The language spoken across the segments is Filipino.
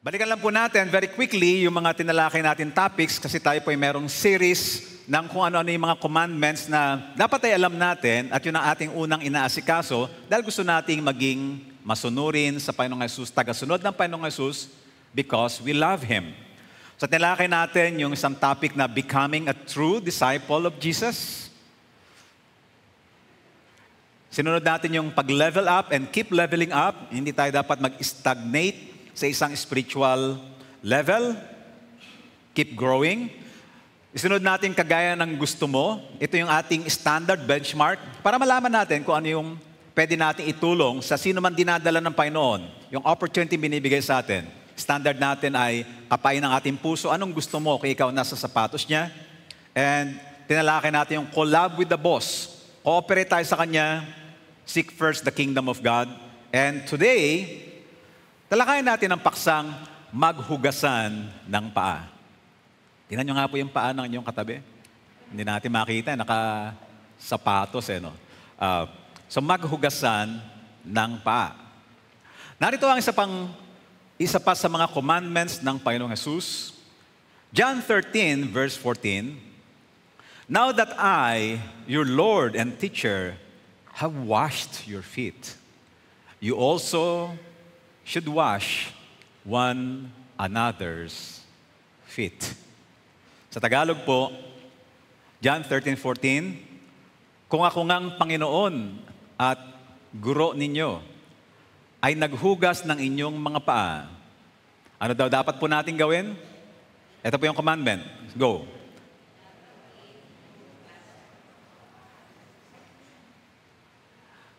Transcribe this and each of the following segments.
Balikan lang po natin very quickly yung mga tinalakay natin topics kasi tayo po ay merong series ng kung ano-ano yung mga commandments na dapat ay alam natin at yun ang ating unang inaasikaso dahil gusto nating maging masunurin sa Panginoong Hesus, tagasunod ng Panginoong Hesus because we love Him. So tinalakay natin yung isang topic na becoming a true disciple of Jesus. Sinunod natin yung pag-level up and keep leveling up. Hindi tayo dapat mag-stagnate sa isang spiritual level. Keep growing. Isunod natin kagaya ng gusto mo. Ito yung ating standard benchmark para malaman natin kung ano yung pwede natin itulong sa sino man dinadala ng Panginoon. Yung opportunity binibigay sa atin. Standard natin ay kapain ng ating puso. Anong gusto mo kung ikaw nasa sapatos niya? And tinalakay natin yung collab with the boss. Cooperate tayo sa Kanya. Seek first the kingdom of God. And today, talakayin natin ang paksang maghugasan ng paa. Tingnan nyo nga po yung paa ng inyong katabi. Hindi natin makita, naka-sapatos no? So maghugasan ng paa. Narito ang isa pa sa mga commandments ng Panginoong Hesus. John 13 verse 14, "Now that I, your Lord and teacher, have washed your feet, you also should wash one another's feet." Sa Tagalog po, John 13:14, "Kung ako ngang Panginoon at guro ninyo ay naghugas ng inyong mga paa, ano daw dapat po natin gawin?" Ito po yung commandment. Go.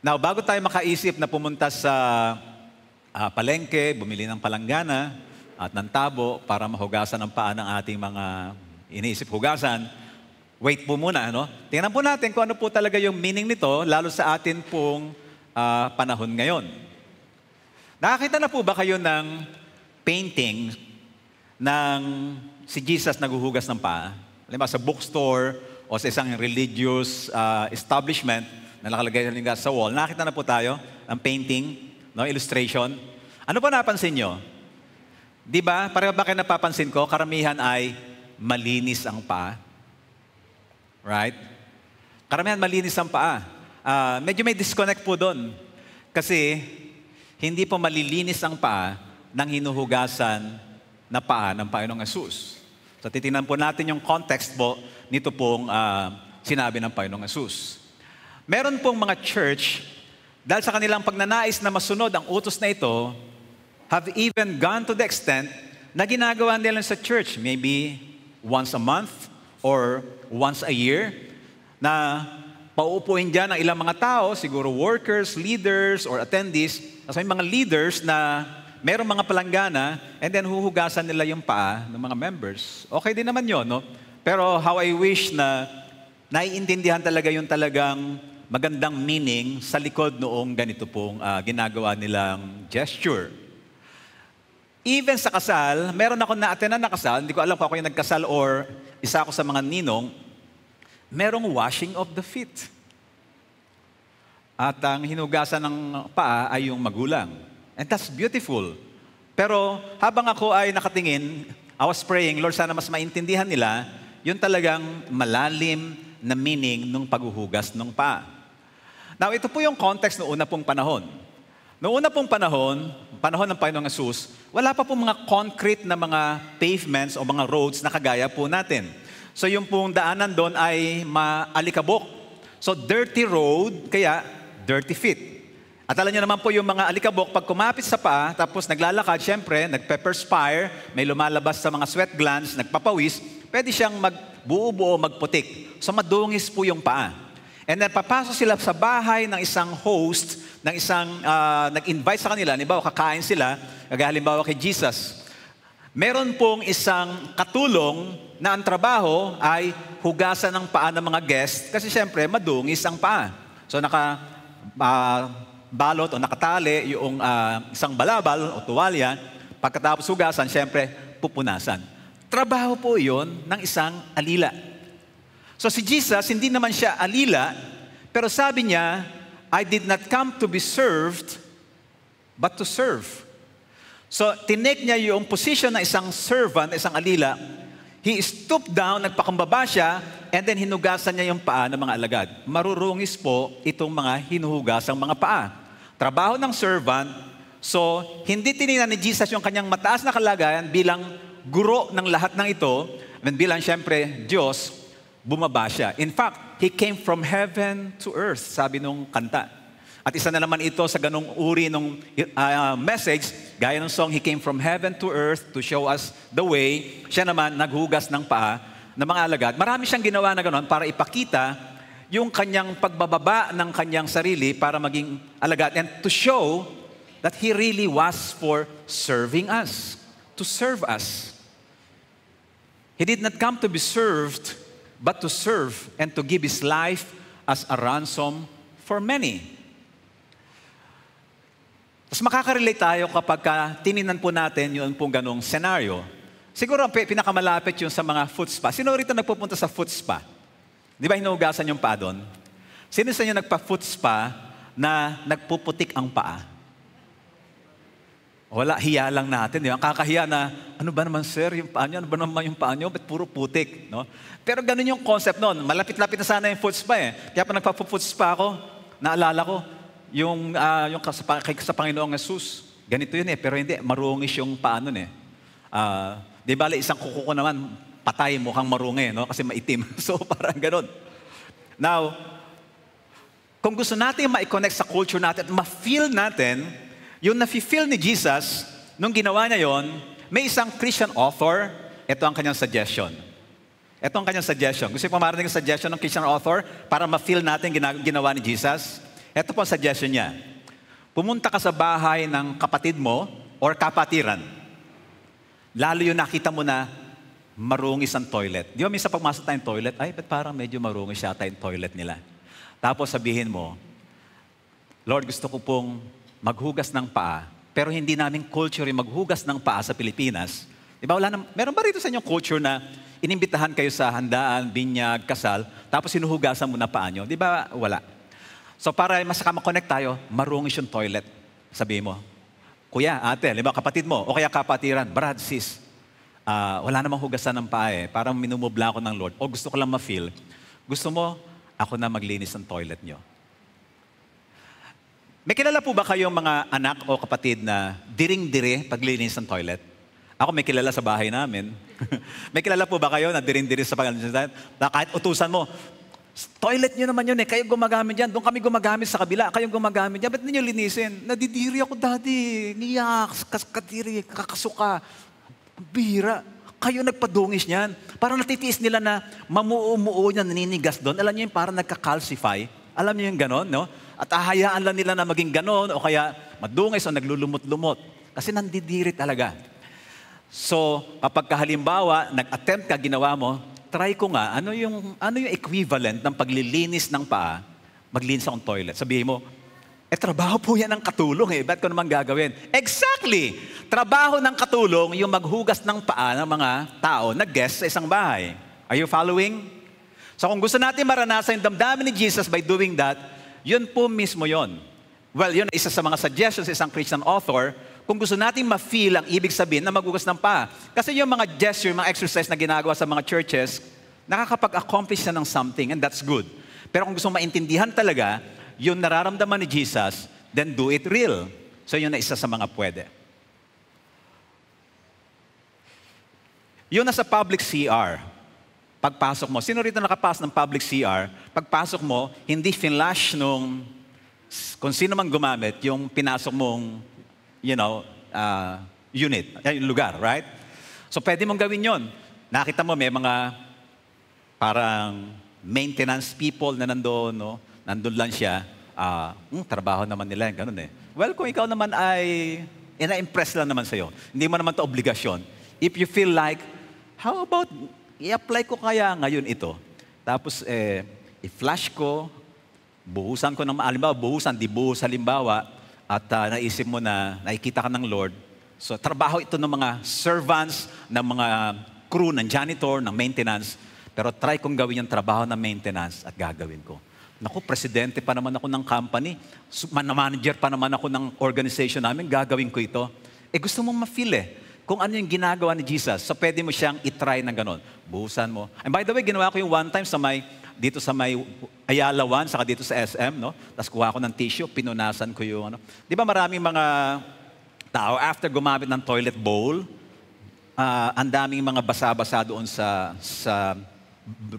Now, bago tayo makaisip na pumunta sa palengke, bumili ng palanggana at ng tabo para mahugasan ang paa ng ating mga iniisip hugasan, wait po muna, no? Tingnan po natin kung ano po talaga yung meaning nito, lalo sa atin pong panahon ngayon. Nakakita na po ba kayo ng painting ng si Jesus naghuhugas ng paa? Halimbawa sa bookstore o sa isang religious establishment na nakalagay sa wall. Nakita na po tayo ng painting, no, illustration. Ano pa napansin nyo? Di ba? Pareho ba kayo napapansin ko? Karamihan ay malinis ang paa. Right? Karamihan malinis ang paa. Medyo may disconnect po doon. Kasi hindi po malilinis ang paa ng hinuhugasan na paa ng Panginoong Hesus. So titingnan po natin yung context po nito pong sinabi ng Panginoong Hesus. Meron pong mga church, dahil sa kanilang pagnanais na masunod ang utos na ito, have even gone to the extent na ginagawa nila sa church, maybe once a month or once a year, na pauupuin dyan ang ilang mga tao, siguro workers, leaders, or attendees, at may mga leaders na merong mga palanggana, and then huhugasan nila yung paa ng mga members. Okay din naman yun, no? Pero how I wish na naiintindihan talaga yung talagang magandang meaning sa likod noong ganito pong ginagawa nilang gesture. Even sa kasal, meron ako na-attenan na kasal, hindi ko alam kung ako yung nagkasal or isa ako sa mga ninong, merong washing of the feet. At ang hinugasan ng paa ay yung magulang. And that's beautiful. Pero habang ako ay nakatingin, I was praying, Lord, sana mas maintindihan nila yung talagang malalim na meaning ng paghuhugas ng paa. Now, ito po yung context noong una pong panahon. Noong una pong panahon ng Panginoong Hesus, wala pa pong mga concrete na mga pavements o mga roads na kagaya po natin. So yung pong daanan doon ay maalikabok. So dirty road, kaya dirty feet. At alam niyo naman po yung mga alikabok, pag kumapit sa paa, tapos naglalakad, syempre, nagpe-perspire, may lumalabas sa mga sweat glands, nagpapawis, pwede siyang magbuo-buo, magputik. So madungis po yung paa. And then papasok sila sa bahay ng isang host, ng isang nag-invite sa kanila, halimbawa kakain sila, halimbawa kay Jesus. Meron pong isang katulong na ang trabaho ay hugasan ng paa ng mga guest kasi siyempre madungis ang paa. So balot o nakatali yung isang balabal o tuwalya, pagkatapos hugasan, siyempre pupunasan. Trabaho po yun ng isang alila. So si Jesus, hindi naman siya alila, pero sabi niya, I did not come to be served, but to serve. So, tinake niya yung position ng isang servant, isang alila. He stooped down, nagpakumbaba siya, and then hinugasan niya yung paa ng mga alagad. Marurungis po itong mga hinuhugasang mga paa. Trabaho ng servant, so hindi tinignan ni Jesus yung kanyang mataas na kalagayan bilang guro ng lahat ng ito, and bilang siyempre Diyos, bumaba siya. In fact, He came from heaven to earth, sabi nung kanta. At isa na naman ito sa ganung uri ng message, gaya ng song, He came from heaven to earth to show us the way. Siya naman, naghugas ng paa ng mga alagad. Marami siyang ginawa na gano'n para ipakita yung kanyang pagbababa ng kanyang sarili para maging alagad. And to show that He really was for serving us, to serve us. He did not come to be served, but to serve and to give His life as a ransom for many. Mas makaka-relate tayo kapag tininan po natin yung pong ganong senaryo. Siguro ang pinakamalapit yung sa mga foot spa. Sino rito nagpupunta sa foot spa? Di ba hinuhugasan yung paa doon? Sino sa inyo nagpa-foot spa na nagpuputik ang paa? Wala, hiya lang natin. Di ba? Ang kakahiya na, ano ba naman sir yung paa nyo? Ano ba naman yung paa nyo? Ba't puro putik? No? Pero ganun yung concept noon. Malapit-lapit na sana yung foot spa eh. Kaya pa nagpa-foot spa ako, naalala ko, yung sa Panginoong Jesus, ganito yun eh, pero hindi, marungis yung paa nun eh. Di bale, isang kuko ko naman, patay, mukhang marungi, no? Kasi maitim. So, parang ganun. Now, kung gusto natin ma-connect sa culture natin at ma-feel natin, yung na-feel ni Jesus, nung ginawa niya yon, may isang Christian author, ito ang kanyang suggestion. Ito ang kanyang suggestion. Gusto ko marinig yung suggestion ng Christian author para ma-feel natin ginawa ni Jesus? Ito po ang suggestion niya. Pumunta ka sa bahay ng kapatid mo or kapatiran. Lalo yung nakita mo na marungis ang toilet. Di ba minsan pagmasok tayong toilet, ay, ba't parang medyo marungis yata yung toilet nila. Tapos sabihin mo, Lord, gusto ko pong maghugas ng paa, pero hindi namin culture yung maghugas ng paa sa Pilipinas. Di ba, meron ba rito sa inyong culture na inimbitahan kayo sa handaan, binyag, kasal, tapos sinuhugasan mo na paa nyo? Di ba, wala. So para mas makakonect tayo, marungis yung toilet. Sabihin mo, kuya, ate, lima kapatid mo, o kaya kapatiran, brad, sis, wala namang hugasan ng paa eh. Parang minumubla ako ng Lord. O gusto ko lang ma-feel. Gusto mo, ako na maglinis ng toilet nyo. May kilala po ba kayong mga anak o kapatid na diring-dire paglinis ng toilet? Ako may kilala sa bahay namin. May kilala po ba kayo na diring-dire sa paglinis ng toilet? Na kahit utusan mo, toilet nyo naman yun eh. Kayo gumagamit yan. Doon kami gumagamit sa kabila. Kayong gumagamit yan. Ba't ninyo linisin? Nadidiri ako, daddy. Niyak, kadiri, kakasuka. Bira. Kayo nagpadungis niyan. Parang natitiis nila na mamuumuo niya, naninigas doon. Alam niyo yung parang nagka-calcify. Alam niyo yung ganon, no? At ahayaan lang nila na maging ganon o kaya madungis o naglulumot-lumot. Kasi nandidiri talaga. So, kapag halimbawa, nag-attempt ka, ginawa mo, try ko nga, ano yung equivalent ng paglilinis ng paa, maglinis akong toilet. Sabihin mo, trabaho po yan ng katulong eh. Ba't ko naman gagawin? Exactly! Trabaho ng katulong yung maghugas ng paa ng mga tao na guest sa isang bahay. Are you following? So kung gusto natin maranasan yung damdamin ni Jesus by doing that, yun po mismo yun. Well, yun isa sa mga suggestions sa isang Christian author, kung gusto natin ma-feel ang ibig sabihin na maghugas ng paa. Kasi yung mga gesture, mga exercise na ginagawa sa mga churches, nakakapag-accomplish na ng something and that's good. Pero kung gusto maintindihan talaga, yung nararamdaman ni Jesus, then do it real. So yun na isa sa mga pwede. Yun na sa public CR. Pagpasok mo, sino rito nakapasok ng public CR, pagpasok mo, hindi flash nung, kung sino man gumamit, yung pinasok mong unit, yung lugar, right? So pwede mong gawin yon. Nakita mo may mga parang maintenance people na nandoon, no? Nandun lang siya. Trabaho naman nila, ganun eh. Well, kung ikaw naman ay ina-impress lang naman sa'yo, hindi mo naman to obligasyon. If you feel like, how about i-apply ko kaya ngayon ito? Tapos i-flash ko, buhusan ko ng halimbawa, di buhus halimbawa, at naisip mo na nakikita ka ng Lord. So, trabaho ito ng mga servants, ng mga crew, ng janitor, ng maintenance. Pero try kong gawin yung trabaho ng maintenance at gagawin ko. Naku, presidente pa naman ako ng company. Manager pa naman ako ng organization namin. Gagawin ko ito. gusto mong ma-feel kung ano yung ginagawa ni Jesus. So pwede mo siyang itry ng ganon. Buhusan mo. And by the way, ginawa ko yung one time dito sa may Ayala 1, saka dito sa SM, no? Tapos kuha ko ng tissue, pinunasan ko yung ano. Di ba maraming mga tao, after gumamit ng toilet bowl, ang daming mga basa-basa doon sa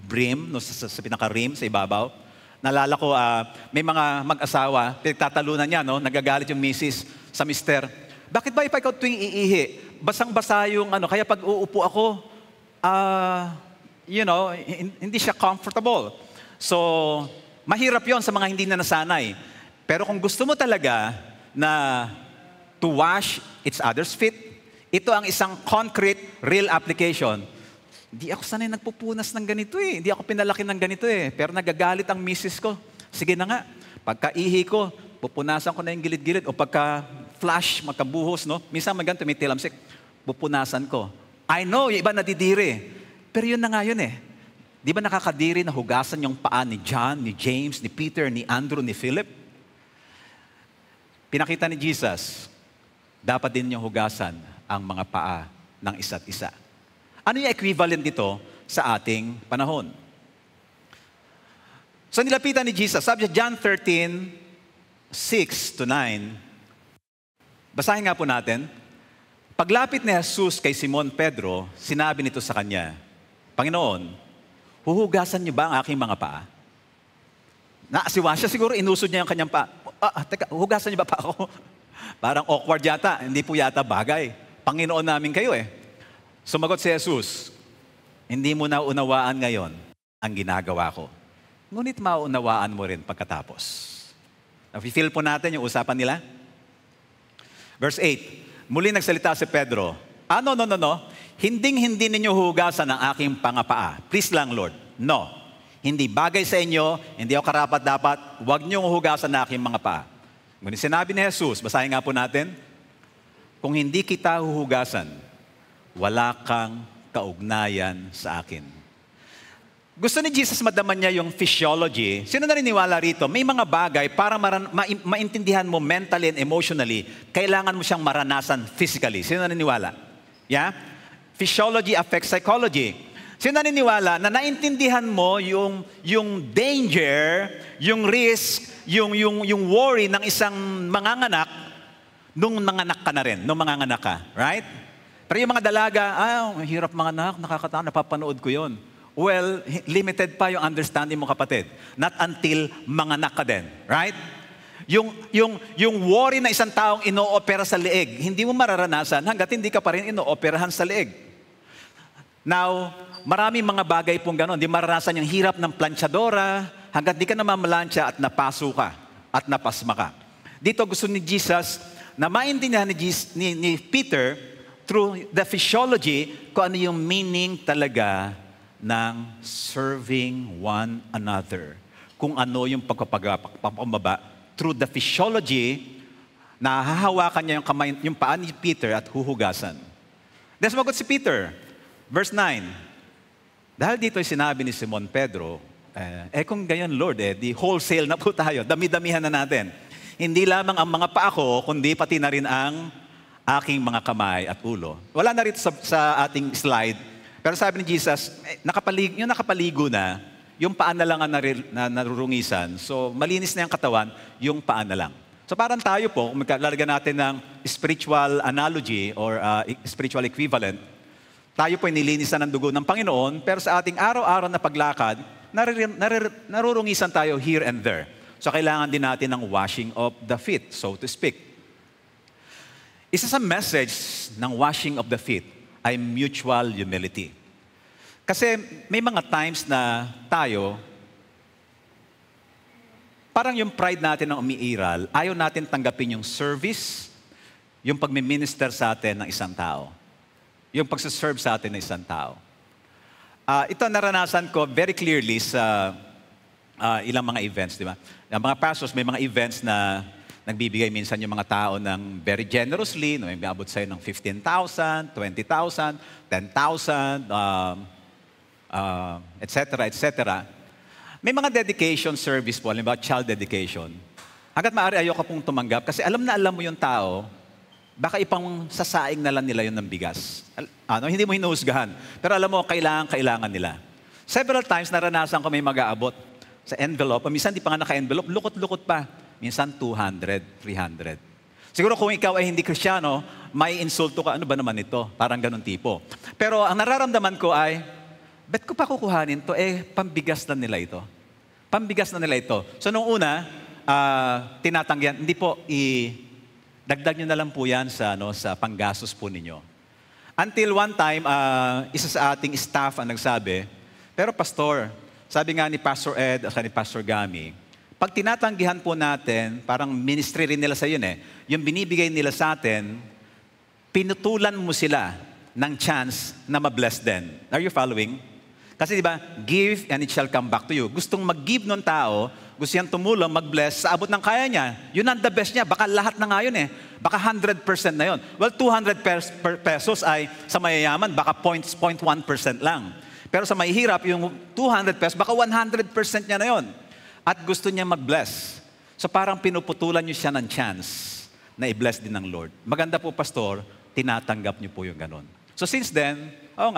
brim, no, sa pinaka-rim, sa ibabaw. Nalala ko, may mga mag-asawa, pinagtatalunan niya, no, nagagalit yung misis sa mister. Bakit ba ikaw tuwing iihi? Basang-basa yung ano, kaya pag uupo ako, hindi siya comfortable. So, mahirap yon sa mga hindi na nasanay. Pero kung gusto mo talaga na to wash each other's feet, ito ang isang concrete, real application. Hindi ako sanay nagpupunas ng ganito Hindi ako pinalaki ng ganito Pero nagagalit ang misis ko. Sige na nga, pagka-ihi ko, pupunasan ko na yung gilid-gilid. O pagka-flash, magkabuhos, no? Minsan maganto, may tilamsik, pupunasan ko. I know, yung iba nadidiri. Pero yun na nga yun Di ba nakakadiri na hugasan yung paa ni John, ni James, ni Peter, ni Andrew, ni Philip? Pinakita ni Jesus, dapat din yung hugasan ang mga paa ng isa't isa. Ano yung equivalent dito sa ating panahon? So nilapitan ni Jesus, sabi sa John 13:6-9, basahin nga po natin. Paglapit ni Jesus kay Simon Pedro, sinabi nito sa kanya, Panginoon, huhugasan niyo ba ang aking mga paa? Naasiwa siya, siguro inusod niya yung kanyang paa. Teka, huhugasan niyo ba pa ako? Parang awkward yata, hindi po yata bagay. Panginoon namin kayo Sumagot si Jesus, hindi mo na unawaan ngayon ang ginagawa ko. Ngunit maunawaan mo rin pagkatapos. Nafi-feel po natin yung usapan nila? Verse 8, muli nagsalita si Pedro, no. Hinding-hindi ninyo hugasan ang aking pangapaa. Please lang, Lord. No. Hindi bagay sa inyo, hindi ako karapat-dapat, huwag niyong hugasan ang aking mga paa. Ngunit sinabi ni Jesus, basahin nga po natin, kung hindi kita huhugasan, wala kang kaugnayan sa akin. Gusto ni Jesus madaman niya yung physiology. Sino naniniwala rito? May mga bagay para maintindihan mo mentally and emotionally, kailangan mo siyang maranasan physically. Sino naniniwala? Yeah? Physiology affects psychology. Sino naniniwala na naintindihan mo yung danger, yung risk, yung worry ng isang manganganak nung manganak ka na rin, nung manganganak ka. Right? Pero yung mga dalaga, hirap manganak, nakakatawa, napapanood ko yon. Well, limited pa yung understanding mo, kapatid. Not until manganak ka din. Right? Yung worry na isang taong ino-opera sa leeg, hindi mo mararanasan hanggat hindi ka pa rin ino-operahan sa leeg. Now, maraming mga bagay pong gano'n. Di maranasan yung hirap ng planchadora hanggat di ka namamalansya at napaso ka at napasma ka. Dito gusto ni Jesus na maintindihan ni Peter through the physiology kung ano yung meaning talaga ng serving one another. Kung ano yung pagpapababa through the physiology na hahawakan niya yung paa ni Peter at huhugasan. Then sumagot si Peter. Verse 9, dahil dito ay sinabi ni Simon Pedro, kung ganyan Lord, di wholesale na po tayo, dami-damihan na natin. Hindi lamang ang mga paa ko, kundi pati na rin ang aking mga kamay at ulo. Wala na rito sa ating slide, pero sabi ni Jesus, nakapaligo na, yung paa na lang ang narurungisan. So malinis na yung katawan, yung paa na lang. So parang tayo po, kung lalagyan natin ng spiritual analogy or spiritual equivalent, tayo po ay nilinisan ng dugo ng Panginoon, pero sa ating araw-araw na paglakad, narurungisan tayo here and there. So kailangan din natin ng washing of the feet, so to speak. Isa sa message ng washing of the feet ay mutual humility. Kasi may mga times na tayo, parang yung pride natin ang umiiral, ayaw natin tanggapin yung service, yung pagmi-minister sa atin ng isang tao. Yung pagsaserve sa atin ng isang tao. Ito naranasan ko very clearly sa ilang mga events, di ba? Ang mga pastors, may mga events na nagbibigay minsan yung mga tao ng very generously, no? May abot sa'yo ng 15,000, 20,000, 10,000, etc., etc. May mga dedication service po, halimbawa child dedication. Hanggat maaari ayoko pong tumanggap kasi alam na alam mo yung tao baka ipang sasaing na lang nila yun ng bigas. Hindi mo hinuhusgahan. Pero alam mo, kailangan nila. Several times naranasan ko may mag-aabot sa envelope. Minsan di pa nga naka-envelope, lukot-lukot pa. Minsan 200, 300. Siguro kung ikaw ay hindi Kristiyano, may insulto ka, ano ba naman ito? Parang ganun tipo. Pero ang nararamdaman ko ay, bet ko pa kukuhanin to? Pambigas na nila ito. Pambigas na nila ito. So nung una, tinatanggihan, hindi po, dagdag nyo na lang po yan sa panggastos po ninyo. Until one time, isa sa ating staff ang nagsabi, pero pastor, sabi nga ni Pastor Ed at ni Pastor Gami, pag tinatanggihan po natin, parang ministry rin nila sa yun yung binibigay nila sa atin, pinutulan mo sila ng chance na ma-bless din. Are you following? Kasi di ba, give and it shall come back to you. Gustong mag-give ng tao, gusto niyang tumulong, mag-bless, sa abot ng kaya niya. Yun ang the best niya. Baka lahat na nga yun Baka 100% na yun. Well, 200 pesos ay sa mayayaman, baka 0.1% lang. Pero sa mahihirap, yung 200 pesos, baka 100% niya na yun. At gusto niya mag-bless. So parang pinuputulan niyo siya ng chance na i-bless din ng Lord. Maganda po, pastor, tinatanggap niyo po yung ganun. So since then,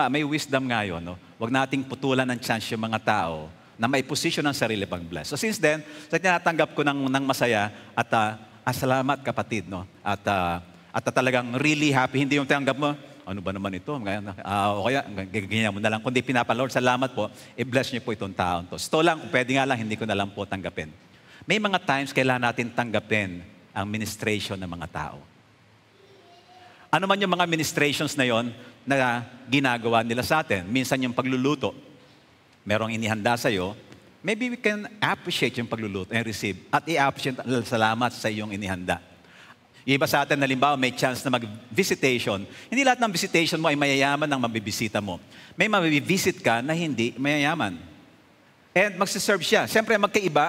may wisdom nga yun. Huwag nating putulan ng chance yung mga tao na may position ng sarili pang bless. So since then, tinatanggap ko ng masaya at salamat kapatid. At talagang really happy. Hindi yung tinanggap mo, ano ba naman ito? O kaya, ganyan mo na lang. Kundi Lord, salamat po, i-bless niyo po itong taon to. So lang, kung pwede nga lang, hindi ko na lang po tanggapin. May mga times kailangan natin tanggapin ang ministration ng mga tao. Ano man yung mga ministrations na yon na ginagawa nila sa atin. Minsan yung pagluluto, merong inihanda sa'yo, maybe we can appreciate yung pagluluto and receive at i-appreciate salamat sa iyong inihanda. Yung iba sa atin, halimbawa, may chance na mag-visitation. Hindi lahat ng visitation mo ay mayayaman ang mabibisita mo. May mabibisit ka na hindi mayayaman. And magsiserve siya. Siyempre, magkaiba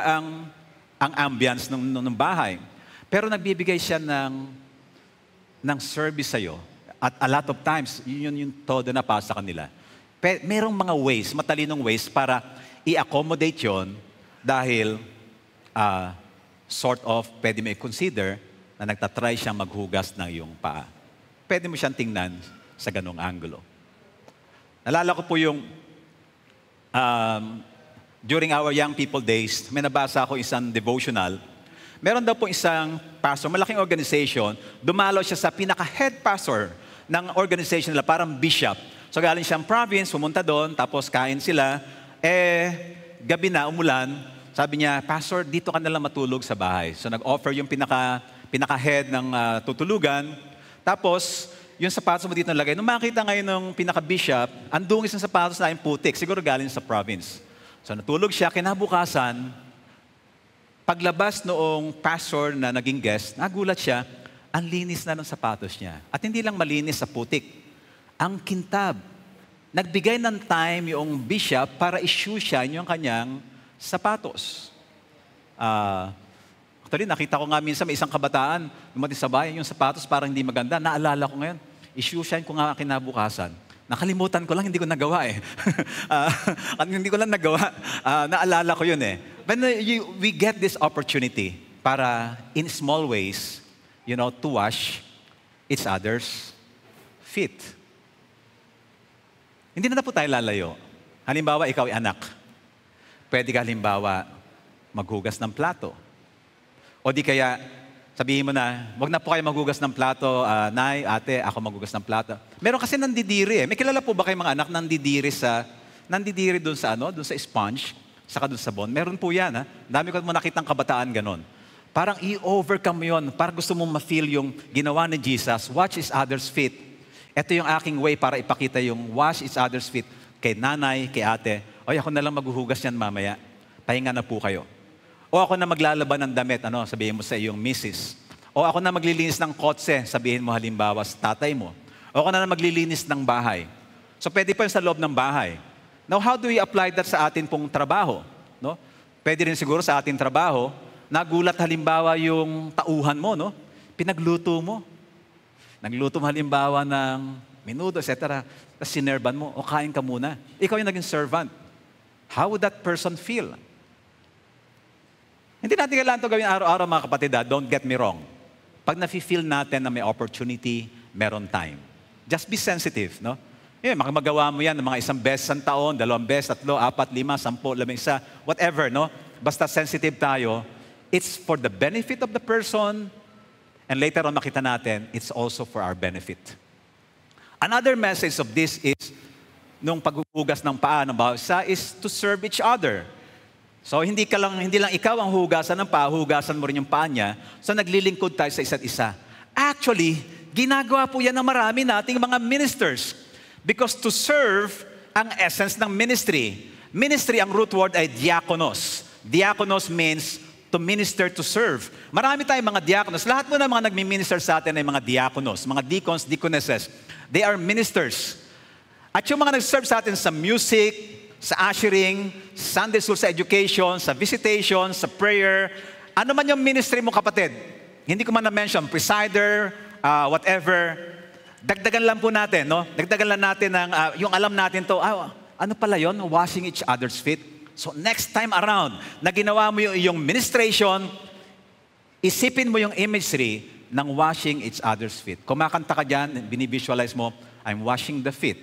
ang ambience ng bahay. Pero nagbibigay siya ng service sa'yo. At a lot of times, yun yung todo na para sa kanila. Merong mga ways, matalinong ways para i-accommodate yon dahil pwede mo i-consider na nagtatry siyang maghugas ng iyong paa. Pwede mo siyang tingnan sa ganong angulo. Nalala ko po yung during our young people days, may nabasa ako isang devotional. Meron daw po isang pastor, malaking organization, dumalaw siya sa pinaka-head pastor ng organization nila, parang bishop. So galing siyang province, pumunta doon, tapos kain sila. Gabi na, umulan, sabi niya, Pastor, dito ka nalang matulog sa bahay. So nag-offer yung pinaka-head ng tutulugan. Tapos, yung sapatos mo dito nalagay. Nung makita ngayon ng pinaka-bishop, ang dungis ng sapatos na yung putik, siguro galing sa province. So natulog siya, kinabukasan, paglabas noong pastor na naging guest, nagulat siya, ang linis na ng sapatos niya. At hindi lang malinis sa putik, ang kintab. Nagbigay ng time yung bishop para issue siya yung kanyang sapatos. Actually, nakita ko nga minsan may isang kabataan, dumating sa bahay, yung sapatos parang hindi maganda. Naalala ko ngayon, issue siya ko nga kinabukasan. Nakalimutan ko lang, hindi ko nagawa hindi ko lang nagawa. Naalala ko yun But we get this opportunity para in small ways, to wash each other's feet. Hindi na po tayo lalayo. Halimbawa, ikaw ay anak. Pwede ka halimbawa maghugas ng plato. O di kaya, sabihin mo na, wag na po kayo maghugas ng plato, nay, ate, ako maghugas ng plato. Meron kasi nandidiri May kilala po ba kayong mga anak nandidiri doon sa sponge, saka doon sa bone? Meron po yan, Dami ko mo nakitang kabataan ganon. Parang i-overcome yon. Parang gusto mong ma-feel yung ginawa ni Jesus, watch each other's feet. Ito yung aking way para ipakita yung wash each other's feet kay nanay, kay ate. Ako na lang maghuhugas yan mamaya. Pahinga na po kayo. O ako na maglalaban ng damit, sabihin mo sa iyong misis. O ako na maglilinis ng kotse, sabihin mo halimbawa sa tatay mo. O ako na maglilinis ng bahay. So pwede pa yun sa loob ng bahay. Now, how do we apply that sa atin pong trabaho? Pwede rin siguro sa ating trabaho, nagulat halimbawa yung tauhan mo, pinagluto mo. Nagluto mo halimbawa ng menudo, etc. Tapos sinerban mo, o kain ka muna. Ikaw yung naging servant. How would that person feel? Hindi natin kailangan ito gawin araw-araw mga kapatid. Don't get me wrong. pag nafe-feel natin na may opportunity, meron time. Just be sensitive, no? Magawa mo yan ng mga 1 beses sa taon, 2 beses, 3, 4, 5, 10, 11, whatever, no? Basta sensitive tayo. It's for the benefit of the person, and later on makita natin, it's also for our benefit. Another message of this is, nung paghuhugas ng paa ng bawat isa, is to serve each other. So hindi lang ikaw ang hugasan ng paa, hugasan mo rin yung paa niya. So naglilingkod tayo sa isa't isa. Actually, ginagawa po yan ng marami nating mga ministers. Because to serve, ang essence ng ministry. Ministry, ang root word ay diakonos. Diakonos means to minister, to serve. Marami tayong mga diakonos. Lahat mo na mga nagmi-minister sa atin ay mga diakonos, mga deacons, deaconesses. They are ministers. At yung mga nag-serve sa atin sa music, sa ushering, Sunday school, sa education, sa visitation, sa prayer, ano man yung ministry mo, kapatid. Hindi ko man na-mention, presider, whatever. Dagdagan lang po natin, no? Dagdagan lang natin yung alam natin to, ano pala yon? Washing each other's feet. So next time around, na ginawa mo yung iyong ministration, isipin mo yung imagery ng washing each other's feet. Kumakanta ka dyan, binivisualize mo, I'm washing the feet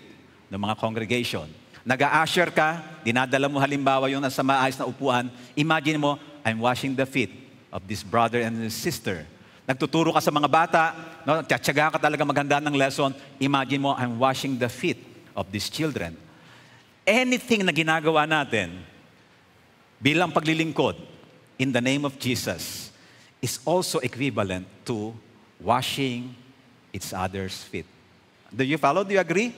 ng mga congregation. Nag-a-usher ka, dinadala mo halimbawa yung nasa maayos na upuan, imagine mo, I'm washing the feet of this brother and this sister. Nagtuturo ka sa mga bata, no? Tiyatsaga ka talaga maganda ng lesson, imagine mo, I'm washing the feet of these children. Anything na ginagawa natin bilang paglilingkod in the name of Jesus is also equivalent to washing each other's feet. Do you follow? Do you agree?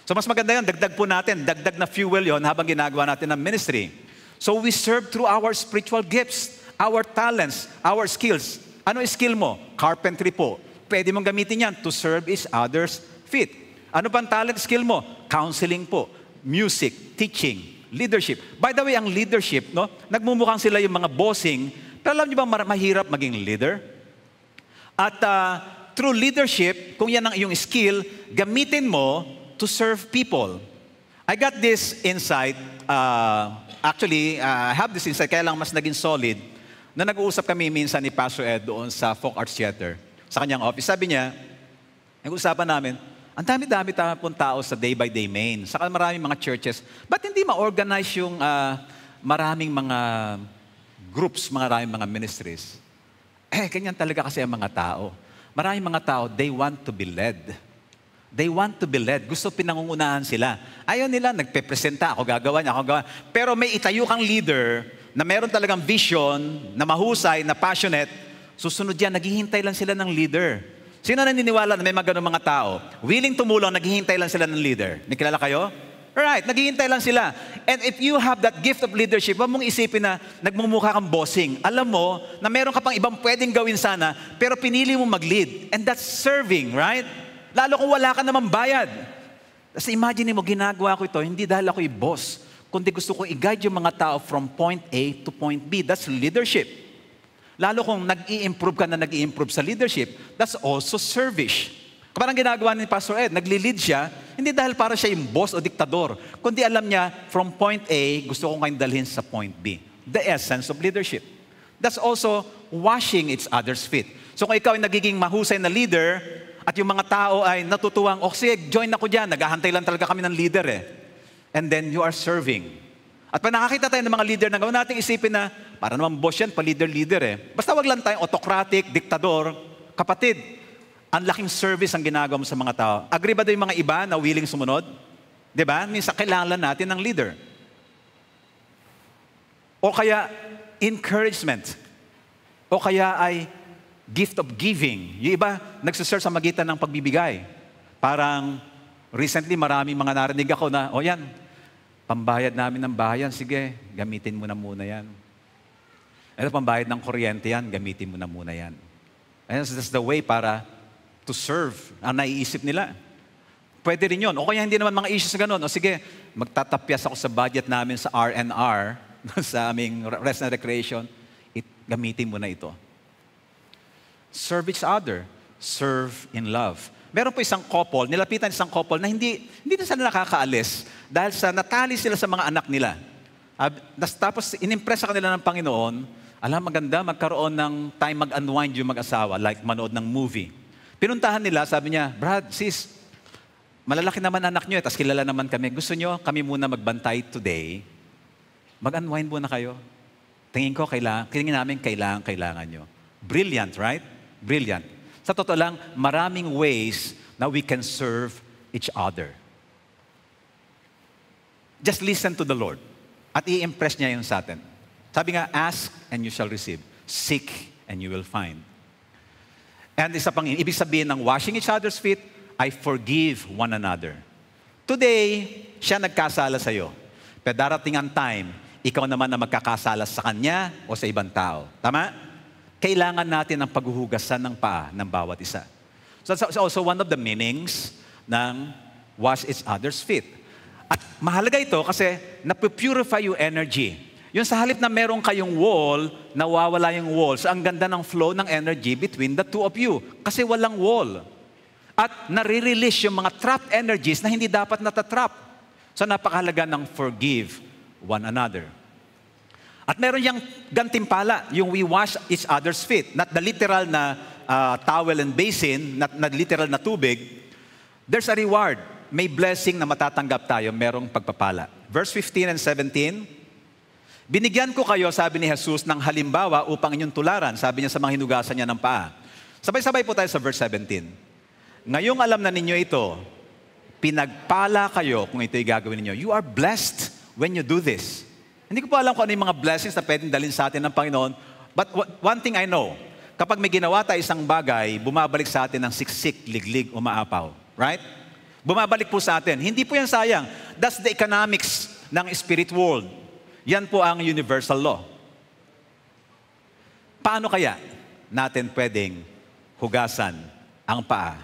So mas maganda yun, dagdag po natin, dagdag na fuel yon habang ginagawa natin ng ministry. So we serve through our spiritual gifts, our talents, our skills. Ano skill mo? Carpentry po. Pwede mong gamitin yan to serve each other's feet. Ano pang talent skill mo? Counseling po, music, teaching, leadership. By the way, ang leadership, no? Nagmumukhang sila yung mga bossing, pero alam niyo ba mahirap maging leader? At through leadership, kung yan ang iyong skill, gamitin mo to serve people. I got this insight, actually, I have this insight, kaya lang mas naging solid, na nag-uusap kami minsan ni Pastor Ed doon sa Folk Arts Theater, sa kanyang office. Sabi niya, nag-uusapan namin, ang dami-dami pong tao sa day-by-day main, saka maraming mga churches, ba't hindi ma-organize yung maraming mga groups, maraming mga ministries? Ganyan talaga kasi ang mga tao. Maraming mga tao, they want to be led. They want to be led. Gusto pinangungunahan sila. Ayaw nila, nagpe-presenta, ako gagawa niya, ako gagawa. Pero may itayo kang leader na meron talagang vision, na mahusay, na passionate, susunod yan, naghihintay lang sila ng leader. Sino naniniwala na may mga ganun mga tao? Willing tumulong, naghihintay lang sila ng leader. Nakilala kayo? Right, naghihintay lang sila. And if you have that gift of leadership, huwag mong isipin na nagmumukha kang bossing. Alam mo na meron ka pang ibang pwedeng gawin sana, pero pinili mo mag-lead. And that's serving, right? Lalo kung wala ka namang bayad. Kasi imagine mo, ginagawa ko ito, hindi dahil ako'y boss, kundi gusto ko i-guide yung mga tao from point A to point B. That's leadership. Lalo kung nag-i-improve ka na nag-i-improve sa leadership, that's also service. Parang ginagawa ni Pastor Ed, nagli-lead siya, hindi dahil para siya yung boss o diktador, kundi alam niya, from point A, gusto kong kayong dalhin sa point B. The essence of leadership. That's also washing each other's feet. So kung ikaw ay nagiging mahusay na leader, at yung mga tao ay natutuwang, sige, join ako dyan, naghahantay lang talaga kami ng leader eh. And then you are serving. At pag nakakita tayo ng mga leader na gawin natin isipin na, para naman boss yan, pa-leader-leader eh. Basta wag lang tayong autocratic, diktador. Kapatid, ang laking service ang ginagawa mo sa mga tao. Agree ba doon yung mga iba na willing sumunod? Diba? Minsan kailangan natin ng leader. O kaya, encouragement. O kaya ay gift of giving. Yung iba, nagsiserve sa magitan ng pagbibigay. Parang, recently, maraming mga narinig ako na, yan, pambayad namin ng bayan, sige, gamitin mo na muna yan. Ito, pambayad ng kuryente yan, gamitin mo na muna yan. And that's the way para to serve ang naiisip nila. Pwede rin yun. O kaya hindi naman mga issues na ganun. O sige, magtatapyas ako sa budget namin sa R&R, sa aming rest and recreation, gamitin mo na ito. Serve each other. Serve in love. Meron po isang couple, nilapitan isang couple na hindi na sila nakakaalis dahil sa natali sila sa mga anak nila. Tapos inimpress sa kanila ng Panginoon Alam, maganda magkaroon ng time mag-unwind yung mag-asawa, like manood ng movie. Pinuntahan nila, sabi niya, Brad, sis, malalaki naman anak nyo, tapos kilala naman kami. Gusto nyo, kami muna magbantay today. Mag-unwind muna kayo. Tingin namin kailangan nyo. Brilliant, right? Brilliant. Sa totoo lang, maraming ways na we can serve each other. Just listen to the Lord. At i-impress niya yun sa atin. Sabi nga, ask and you shall receive. Seek and you will find. And isa pang ibig sabihin ng washing each other's feet, I forgive one another. Today, siya nagkasala sa'yo. Pero darating ang time, ikaw naman na magkakasala sa kanya o sa ibang tao. Tama? Kailangan natin ang paghuhugasan ng paa ng bawat isa. So that's also one of the meanings ng wash each other's feet. At mahalaga ito kasi napupurify yung energy. Yung sa halip na meron kayong wall, nawawala yung wall. So ang ganda ng flow ng energy between the two of you. Kasi walang wall. At nare-release yung mga trapped energies na hindi dapat natatrap. So napakahalaga ng forgive one another. At meron yung gantimpala, yung we wash each other's feet. Not the literal na towel and basin, not literal na tubig. There's a reward. May blessing na matatanggap tayo, merong pagpapala. Verse 15 and 17, binigyan ko kayo, sabi ni Jesus, ng halimbawa upang inyong tularan. Sabi niya sa mga hinugasan niya ng paa. Sabay-sabay po tayo sa verse 17. Ngayong alam na ninyo ito, pinagpala kayo kung ito'y gagawin ninyo. You are blessed when you do this. Hindi ko po alam kung ano yung mga blessings na pwedeng dalhin sa atin ng Panginoon. But one thing I know, kapag may ginawa tayo isang bagay, bumabalik sa atin ng siksik, liglig, umaapaw. Right? Bumabalik po sa atin. Hindi po yan sayang. That's the economics ng spirit world. Yan po ang universal law. Paano kaya natin pwedeng hugasan ang paa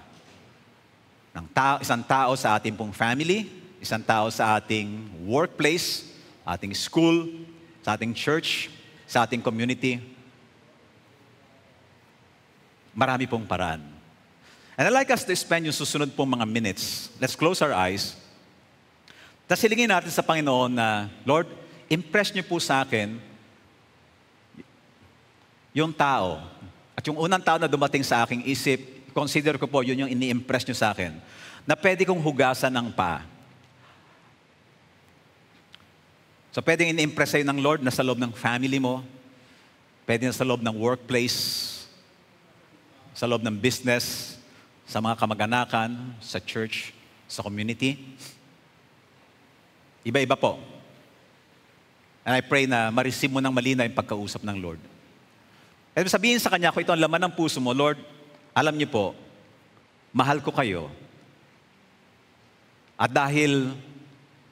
ng isang tao sa ating pong family, isang tao sa ating workplace, ating school, sa ating church, sa ating community? Marami pong paraan. And I'd like us to spend yung susunod pong mga minutes. Let's close our eyes. Tapos hilingin natin sa Panginoon na, Lord, impress niyo po sa akin yung tao. At yung unang tao na dumating sa aking isip, consider ko po yun yung ini-impress niyo sa akin, na pwede kong hugasan ng paa. So pwedeng ini-impress sa'yo ng Lord na sa loob ng family mo, pwede na sa loob ng workplace, sa loob ng business, sa mga kamag-anakan, sa church, sa community. Iba-iba po. And I pray na ma-receive mo ng malinaw yung pagkausap ng Lord. At sabihin sa Kanya, kung ito ang laman ng puso mo, Lord, alam niyo po, mahal ko kayo. At dahil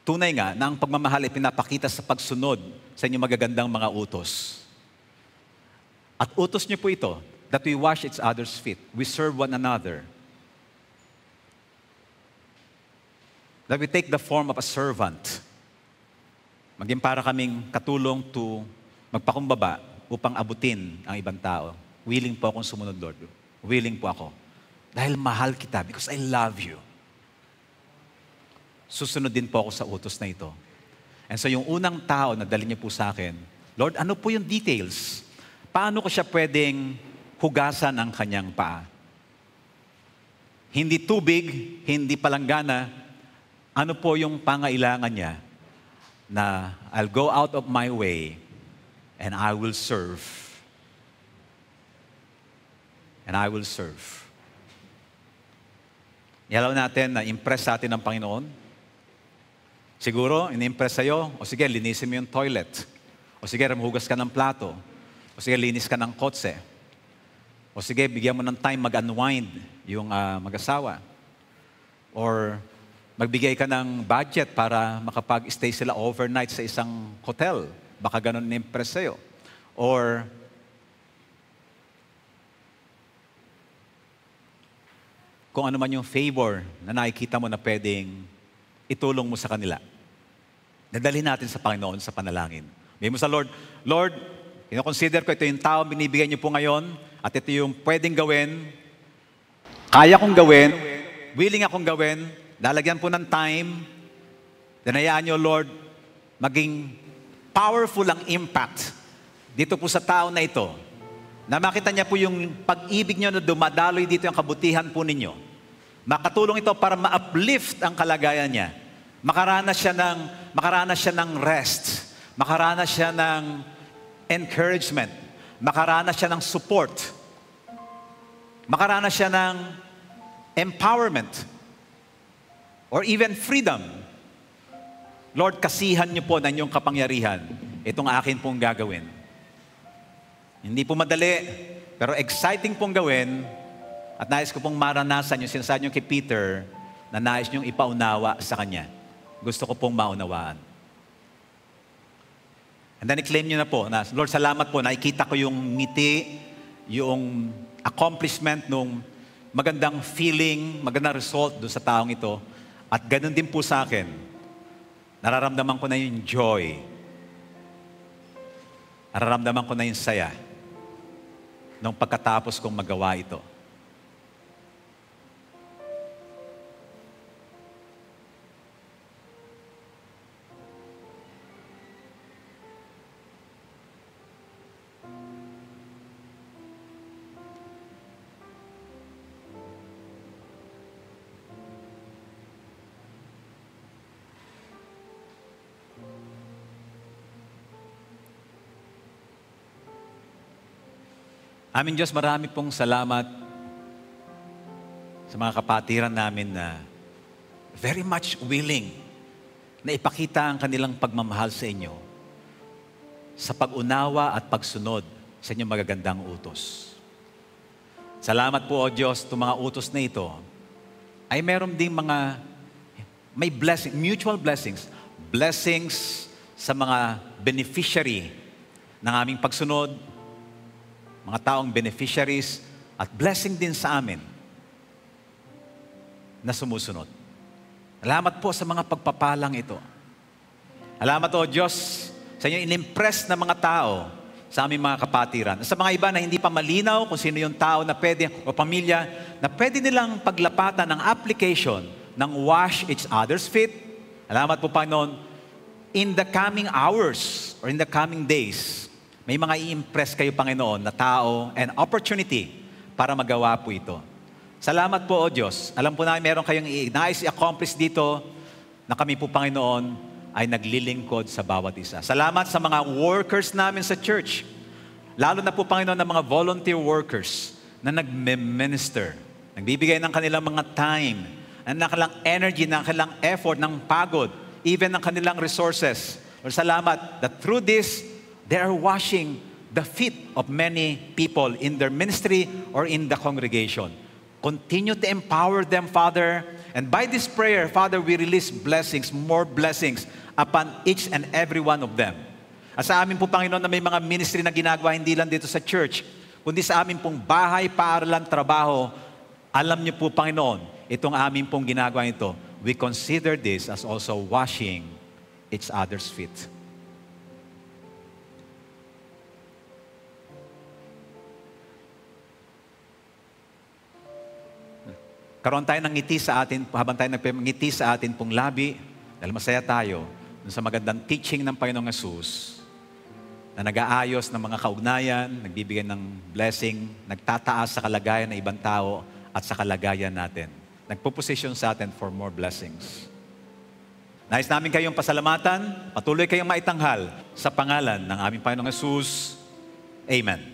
tunay nga na ang pagmamahal ay pinapakita sa pagsunod sa inyong magagandang mga utos. At utos niyo po ito, that we wash each other's feet. We serve one another. That we take the form of a servant. Maging para kaming katulong to magpakumbaba upang abutin ang ibang tao. Willing po akong sumunod, Lord. Willing po ako. Dahil mahal kita, because I love you. Susunod din po ako sa utos na ito. And so yung unang tao na dali niyo po sa akin, Lord, ano po yung details? Paano ko siya pwedeng hugasan ang kanyang paa? Hindi tubig, hindi palanggana. Ano po yung pangailangan niya na I'll go out of my way and I will serve. And I will serve. Ialaw natin na impress sa atin ng Panginoon. Siguro, in-impress sa'yo, o sige, linisin mo yung toilet. O sige, mahugas ka ng plato. O sige, linis ka ng kotse. O sige, bigyan mo ng time mag-unwind yung mag-asawa. Or magbigay ka ng budget para makapag-stay sila overnight sa isang hotel. Baka ganun na-impress sa'yo. Or kung ano man yung favor na nakikita mo na pwedeng itulong mo sa kanila. Nadalhin natin sa Panginoon sa panalangin. Bigyan mo sa Lord, Lord, kinoconsider ko ito yung tao binibigyan niyo po ngayon at ito yung pwedeng gawin, kaya kong gawin, willing akong gawin, lalagyan po ng time, dinayaan niyo, Lord, maging powerful ang impact dito po sa tao na ito, na makita niya po yung pag-ibig niyo na dumadaloy dito yung kabutihan po ninyo. Makatulong ito para ma-uplift ang kalagayan niya. Makaranas siya ng rest. Makaranas siya ng encouragement. Makaranas siya ng support. Makaranas siya ng empowerment. Or even freedom. Lord, kasihan niyo po ng inyong kapangyarihan. Itong akin pong gagawin. Hindi po madali, pero exciting pong gawin. At nais ko pong maranasan yung sinasabi niyo kay Peter na nais niyong ipaunawa sa kanya. Gusto ko pong maunawaan. And then i-claim niyo na po na, Lord, salamat po, nakikita ko yung ngiti, yung accomplishment nung magandang feeling, magandang result doon sa taong ito. At ganun din po sa akin. Nararamdaman ko na yung joy. Nararamdaman ko na yung saya nung pagkatapos kong magawa ito. Aming Diyos, marami pong salamat sa mga kapatiran namin na very much willing na ipakita ang kanilang pagmamahal sa inyo sa pag-unawa at pagsunod sa inyong magagandang utos. Salamat po, O Diyos, itong mga utos na ito ay meron ding may blessing, mutual blessings. Blessings sa mga beneficiary ng aming pagsunod, mga taong beneficiaries, at blessing din sa amin na sumusunod. Salamat po sa mga pagpapalang ito. Salamat o Diyos sa inyo inimpress na mga tao sa aming mga kapatiran. Sa mga iba na hindi pa malinaw kung sino yung tao na pwede, o pamilya, na pwede nilang paglapatan ng application ng wash each other's feet. Salamat po, Panginoon, in the coming hours or in the coming days, may mga i-impress kayo, Panginoon, na tao and opportunity para magawa po ito. Salamat po, O Diyos. Alam po namin meron kayong nais i-accomplish dito na kami po, Panginoon, ay naglilingkod sa bawat isa. Salamat sa mga workers namin sa church. Lalo na po, Panginoon, ng mga volunteer workers na nag-minister, nagbibigay ng kanilang mga time, ng kanilang energy, ng kanilang effort, ng pagod, even ng kanilang resources. Lord, salamat that through this, they are washing the feet of many people in their ministry or in the congregation. Continue to empower them, Father. And by this prayer, Father, we release blessings, more blessings upon each and every one of them. At sa amin po, Panginoon, na may mga ministry na ginagawa hindi lang dito sa church, kundi sa amin pong bahay, paaralan, trabaho, alam niyo po, Panginoon, itong amin pong ginagawa ito, we consider this as also washing each other's feet. Karoon tayo ng ngiti sa atin, habang tayo nagpangiti sa atin pong labi, dahil masaya tayo sa magandang teaching ng Panginoong Hesus na nag-aayos ng mga kaugnayan, nagbibigay ng blessing, nagtataas sa kalagayan ng ibang tao at sa kalagayan natin. Nagpo-position sa atin for more blessings. Nais namin kayong pasalamatan, patuloy kayong maitanghal sa pangalan ng aming Panginoong Hesus. Amen.